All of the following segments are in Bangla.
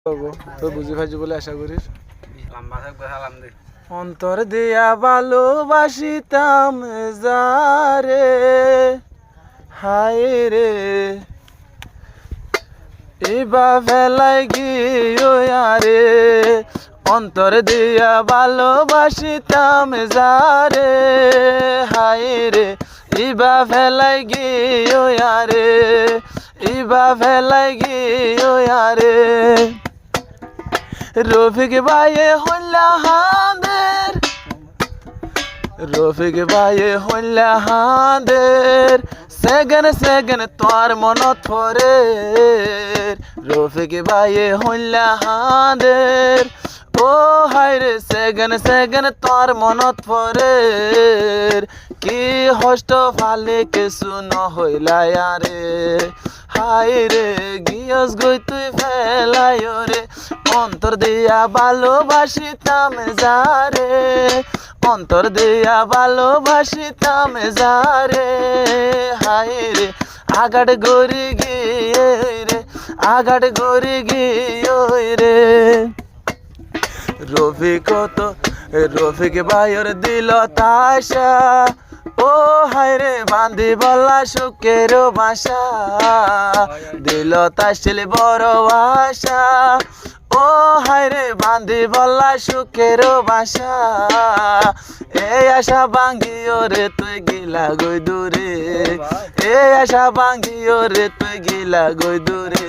তো বুঝি ভাইজি বলে আশা করি অন্তর দিয়া ভালোবাসিতাম যারে হায় রে এবা ফেলাই গিয়ে আরে অন্তর দিয়া ভালোবাসিতাম যারে হায় রে ইবা ফেলাই গিয়ে আরে ইবা ফেলাই গিয়ে আরে রফিক ভাইয়ে হইলা হাঁদের রফিক ভাইয়ে হইলা হাঁদের সেগেন সেগেন তোর মনত পরে রফিক ভাইয়ে হইলা হাঁদের ও হায়রে সেগেন সেগেন তোর মনত পরে কি হষ্ট ফালে কিছু নহইলা রে হায়রে গিয়স গই তুই ফেলাই রে অন্তর দিয়া ভালোবাসিতাম যারে অন্তর দিয়া ভালোবাসিতাম যারে হায়রে আগাড় গড়ি গিয়ে রে আগাড় গড়ি গিয়ে রে রফিক ভাইয়ের দিল তাশা ও হায়রে বান্ধি বলা সুখের বাসা দিল তাশিল বড় আশা ও হায়রে বান্ধি বলা সুখের বাসা এই আশা ভাঙ্গিও রে তুই গিলা গই দূরে এই আশা ভাঙ্গিও রে তুই গিলা গই দূরে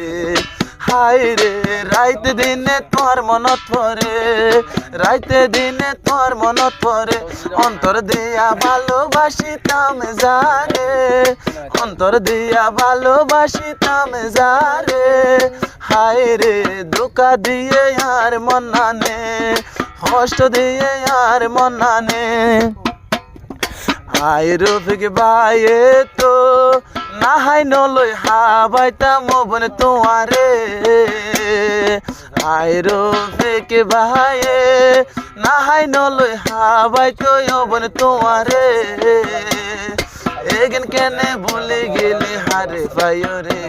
হায়রে রাইতে দিনে তোর মনত পরে রাইতে দিনে তোর মনত পরে অন্তর দিয়া ভালোবাসিতাম যারে অন্তর দিয়া ভালোবাসিতাম যারে হায়রে ধোকা দিয়ে আর মন নানে কষ্ট দিয়ে আর মন নানে আয় রফিক ভাইয়ে তো নাহাই নলই হাবাইতা মবন তোমারে আয় রফিক ভাইয়ে নাহাই নলই হাবাইতো মবন তোমারে এগিন কেনে ভুলি গেলি হারে পাইও রে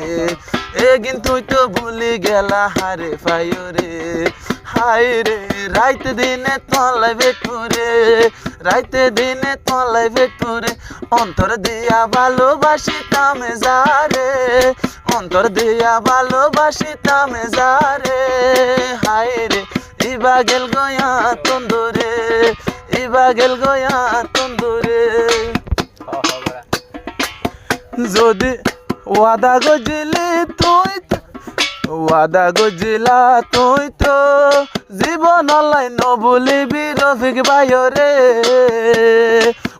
এগিন তুই তো ভুলি গেলা হারে পাইও রে হায়রে রাইতে দিনে তলাই বেটুরে রাইতে দিনে তলাই বেটুরে অন্তর দিয়া ভালোবাসিতাম যারে অন্তর দিয়া ভালোবাসিতাম যারে হায়রে ইবা গেল গয়া তন্দুরে ইবা গেল গয়া তন্দুরে যদি ওয়াদা গজিলি তুই ওয়াদা গজিলা তুই তো জীবন লাই নবুলিবি রফিক ভাইও রে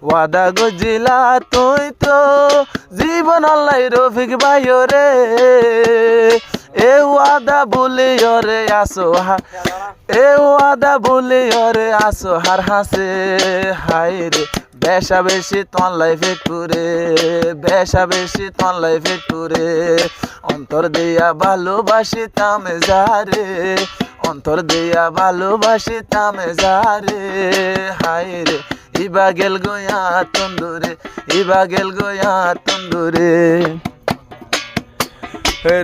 ওয়াদা গজিলা তুই তো জীবন লাই রফিক ভাইও রে এ ওয়াদা বলি রে আসো এ ওয়াদা বলি রে আসো হার হাসে হায়রে বেশা বেশি তনলাই ফেটুরে বেশা বেশি তনলাই ফেটুরে অন্তর দিয়া ভালোবাসিতাম যারে অন্তর দিয়া ভালোবাসিতাম যারে হায়রে ইবা গেল গয়া তন্দুরে ইবা গেল গয়া তন্দুরে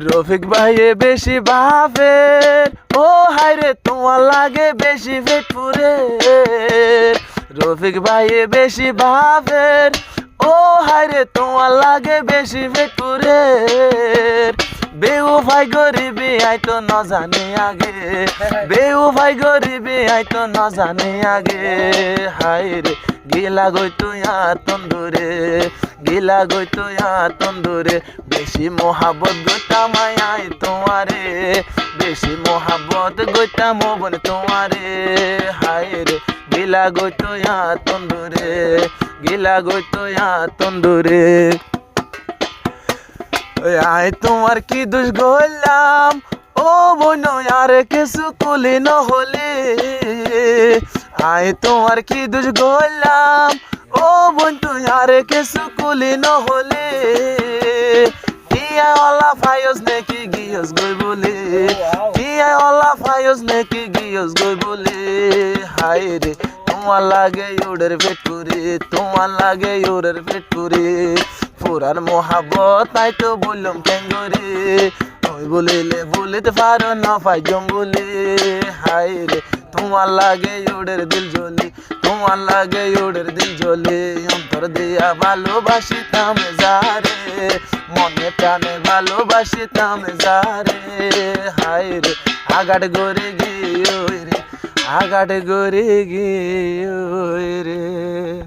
রফিক ভাইয়ে বেশি বাফের ও হায়রে তোমার লাগে বেশি ফেটুরে রফিক ভাইয়ে বেশি বাফের ও হায়রে তোমার লাগে বেশি ফেটুরে বেউফাই গরিবি আই তো ন জানে আগে বেউফাই গরিবি আই তো ন জানে আগে হায়রে গিলা গই তুই তন্দুরে গিলা গই তুই তন্দুরে বেশি মোহাবত গইতাম আই তোমারে বেশি মোহাবত গইতাম মবন তোমারে হায়রে গিলা গই তুই তন্দুরে গিলা গই তুই তন্দুরে আয় তোমার কি দোষ গলাম ও বোন আর কিছু কুলি নহলে আয় তোমার কি দোষ গলাম ও বোন তুই আর কিছু কুলি নহলে কিয়া ওলা ফায়স নাকি গিয়স গই বলে কিয়া ওলা ফায়স নাকি গিয়স গই বলে হায়রে তোমার লাগে ওডের পেটুরে তোমার লাগে ওডের পেটুরে পুরার মোহাবত তাই তো বললাম কেঙ্গরে তুমি বলিলে ভুলিতে পারো না পাইজম বলি হাই রে তোমার লাগে ওদের দিল জ্বলি তোমার লাগে ওদের দিল জ্বলি অন্তর দিয়া ভালোবাসিতাম যারে মনে প্রাণে ভালোবাসিতাম যারে হাই রে আগাট গড়ে গিয়ে রে আগাট গড়ে গিয়ে রে